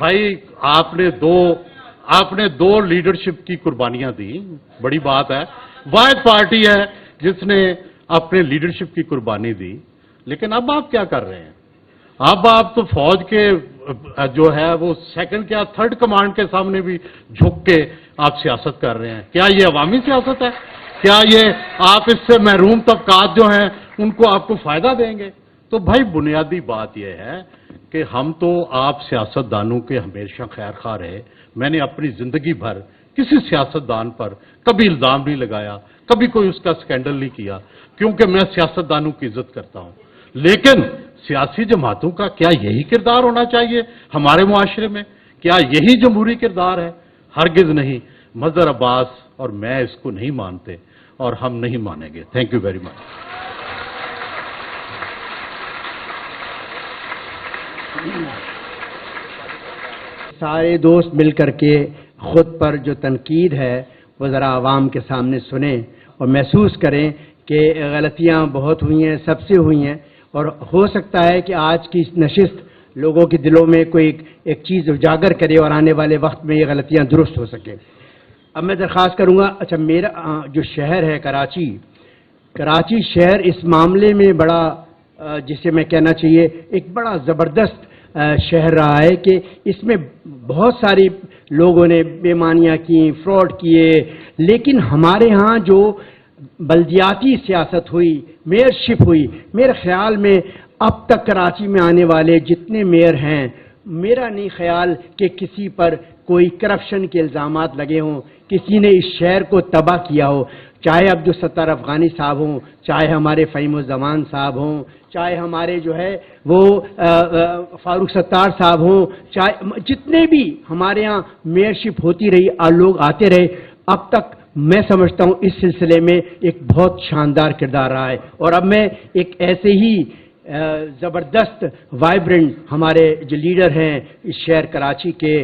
بھائی آپ نے دو لیڈرشپ کی قربانیاں دی، بڑی بات ہے، واحد پارٹی ہے جس نے اپنے لیڈرشپ کی قربانی دی، لیکن اب آپ کیا کر رہے ہیں؟ اب آپ تو فوج کے جو ہے وہ سیکنڈ یا تھرڈ کمانڈ کے سامنے بھی جھک کے آپ سیاست کر رہے ہیں۔ کیا یہ عوامی سیاست ہے؟ کیا یہ آپ اس سے محروم طبقات جو ہیں ان کو آپ کو فائدہ دیں گے؟ تو بھائی بنیادی بات یہ ہے کہ ہم تو آپ سیاستدانوں کے ہمیشہ خیر خواہ رہے۔ میں نے اپنی زندگی بھر کسی سیاستدان پر کبھی الزام نہیں لگایا، کبھی کوئی اس کا سکینڈل نہیں کیا، کیونکہ میں سیاستدانوں کی عزت کرتا ہوں۔ لیکن سیاسی جماعتوں کا کیا یہی کردار ہونا چاہیے ہمارے معاشرے میں؟ کیا یہی جمہوری کردار ہے؟ ہرگز نہیں۔ مظہر عباس اور میں اس کو نہیں مانتے اور ہم نہیں مانیں گے۔ Thank you very much. سارے دوست مل کر کے خود پر جو تنقید ہے وہ ذرا عوام کے سامنے سنیں اور محسوس کریں کہ غلطیاں بہت ہوئی ہیں، سب سے ہوئی ہیں، اور ہو سکتا ہے کہ آج کی نشست لوگوں کے دلوں میں کوئی ایک چیز اجاگر کرے اور آنے والے وقت میں یہ غلطیاں درست ہو سکیں۔ اب میں درخواست کروں گا، اچھا میرا جو شہر ہے کراچی شہر اس معاملے میں بڑا جسے میں کہنا چاہیے ایک بڑا زبردست شہر رہا ہے کہ اس میں بہت ساری لوگوں نے بےمانیاں کی، فراڈ کیے، لیکن ہمارے ہاں جو بلدیاتی سیاست ہوئی، میئرشپ ہوئی، میرے خیال میں اب تک کراچی میں آنے والے جتنے میئر ہیں، میرا نہیں خیال کہ کسی پر کوئی کرپشن کے الزامات لگے ہوں، کسی نے اس شہر کو تباہ کیا ہو، چاہے عبدالستار افغانی صاحب ہوں، چاہے ہمارے فہیم الزمان صاحب ہوں، چاہے ہمارے جو ہے وہ فاروق ستار صاحب ہوں، چاہے جتنے بھی ہمارے ہاں میئرشپ ہوتی رہی، لوگ آتے رہے، اب تک میں سمجھتا ہوں اس سلسلے میں ایک بہت شاندار کردار رہا ہے۔ اور اب میں ایک ایسے ہی زبردست وائبرنٹ ہمارے جو لیڈر ہیں اس شہر کراچی کے،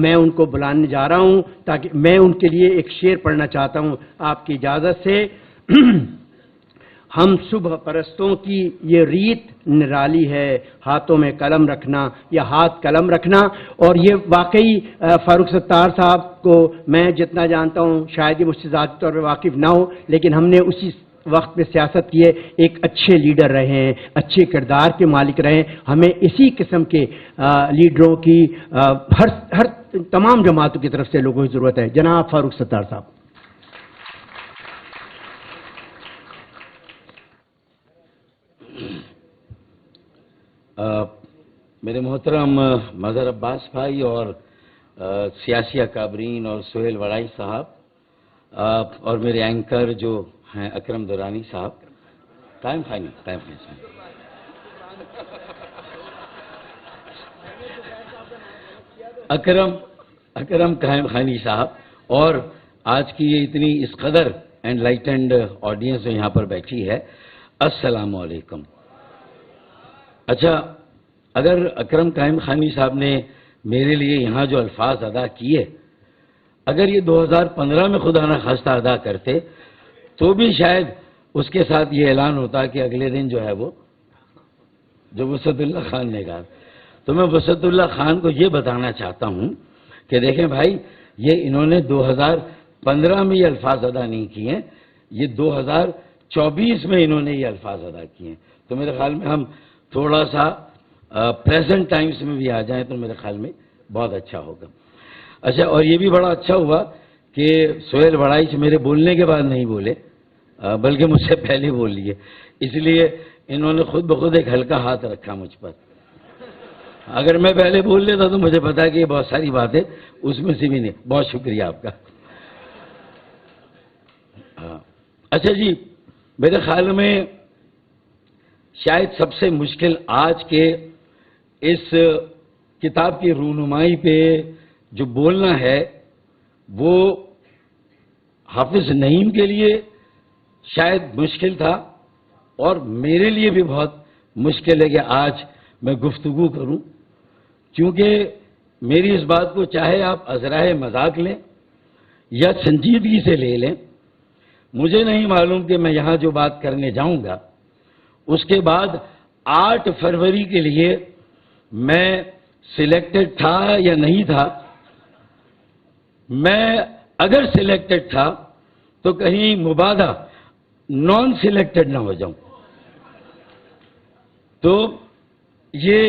میں ان کو بلانے جا رہا ہوں تاکہ میں ان کے لیے ایک شعر پڑھنا چاہتا ہوں آپ کی اجازت سے۔ ہم صبح پرستوں کی یہ ریت نرالی ہے، ہاتھوں میں قلم رکھنا یا ہاتھ قلم رکھنا، اور یہ واقعی فاروق ستار صاحب کو میں جتنا جانتا ہوں شاید یہ مجھ سے ذاتی طور پہ واقف نہ ہو، لیکن ہم نے اسی وقت میں سیاست کیے، ایک اچھے لیڈر رہے ہیں، اچھے کردار کے مالک رہے ہیں۔ ہمیں اسی قسم کے لیڈروں کی ہر تمام جماعتوں کی طرف سے لوگوں کی ضرورت ہے۔ جناب فاروق ستار صاحب۔ میرے محترم مظہر عباس بھائی اور سیاسی اکابرین اور سہیل وڑائی صاحب اور میرے اینکر جو ہیں اکرم دورانی صاحب، ٹائم اکرم قائم خانی صاحب، اور آج کی یہ اتنی اس قدر انلائٹنڈ آڈینس جو یہاں پر بیٹھی ہے، السلام علیکم۔ اچھا، اگر اکرم قائم خانی صاحب نے میرے لیے یہاں جو الفاظ ادا کیے، اگر یہ 2015 میں خدا نخواستہ ادا کرتے تو بھی شاید اس کے ساتھ یہ اعلان ہوتا کہ اگلے دن جو ہے وہ جو وسعت اللہ خان نے کہا۔ تو میں وسعت اللہ خان کو یہ بتانا چاہتا ہوں کہ دیکھیں بھائی، یہ انہوں نے 2015 میں یہ الفاظ ادا نہیں کیے، یہ 2024 میں انہوں نے یہ الفاظ ادا کیے۔ تو میرے خیال میں ہم تھوڑا سا پریزنٹ ٹائمز میں بھی آ جائیں تو میرے خیال میں بہت اچھا ہوگا۔ اچھا، اور یہ بھی بڑا اچھا ہوا کہ سہیل وڑائی سے میرے بولنے کے بعد نہیں بولے، بلکہ مجھ سے پہلے بول لیے، اس لیے انہوں نے خود بخود ایک ہلکا ہاتھ رکھا مجھ پر۔ اگر میں پہلے بول لیتا تو مجھے پتا کہ یہ بہت ساری باتیں اس میں سے بھی نہیں۔ بہت شکریہ آپ کا۔ اچھا جی، میرے خیال میں شاید سب سے مشکل آج کے اس کتاب کی رونمائی پہ جو بولنا ہے وہ حافظ نعیم کے لیے شاید مشکل تھا، اور میرے لیے بھی بہت مشکل ہے کہ آج میں گفتگو کروں، کیونکہ میری اس بات کو چاہے آپ عذرائے مذاق لیں یا سنجیدگی سے لے لیں، مجھے نہیں معلوم کہ میں یہاں جو بات کرنے جاؤں گا اس کے بعد 8 فروری کے لیے میں سلیکٹڈ تھا یا نہیں تھا. میں اگر سلیکٹڈ تھا تو کہیں مبادہ نان سلیکٹڈ نہ ہو جاؤں. تو یہ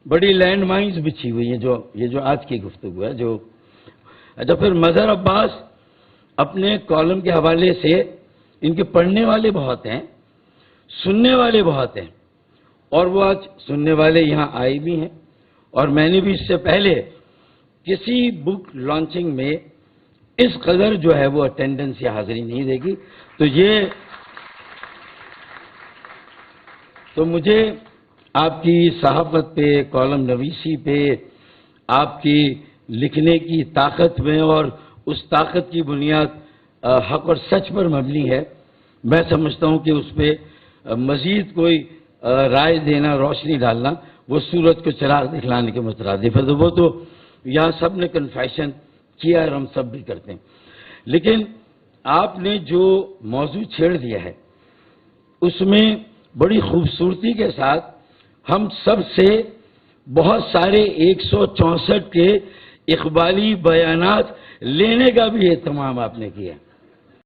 بڑی لینڈ مائنز بچھی ہوئی ہیں یہ جو آج کی گفتگو ہے. اچھا، پھر مظہر عباس اپنے کالم کے حوالے سے ان کے پڑھنے والے بہت ہیں، سننے والے بہت ہیں، اور وہ آج سننے والے یہاں آئے بھی ہیں. اور میں نے بھی اس سے پہلے کسی بک لانچنگ میں اس قدر جو ہے وہ اٹینڈنس یا حاضری نہیں دے گی. تو مجھے آپ کی صحافت پہ، کالم نویسی پہ، آپ کی لکھنے کی طاقت میں، اور اس طاقت کی بنیاد حق اور سچ پر مبنی ہے. میں سمجھتا ہوں کہ اس پہ مزید کوئی رائے دینا، روشنی ڈالنا، وہ سورج کو چراغ دکھلانے کے مترادف ہے. تو وہ تو یہاں سب نے کنفیشن کیا اور ہم سب بھی کرتے ہیں. لیکن آپ نے جو موضوع چھیڑ دیا ہے اس میں بڑی خوبصورتی کے ساتھ ہم سب سے بہت سارے 164 کے اقبالی بیانات لینے کا بھی اہتمام آپ نے کیا.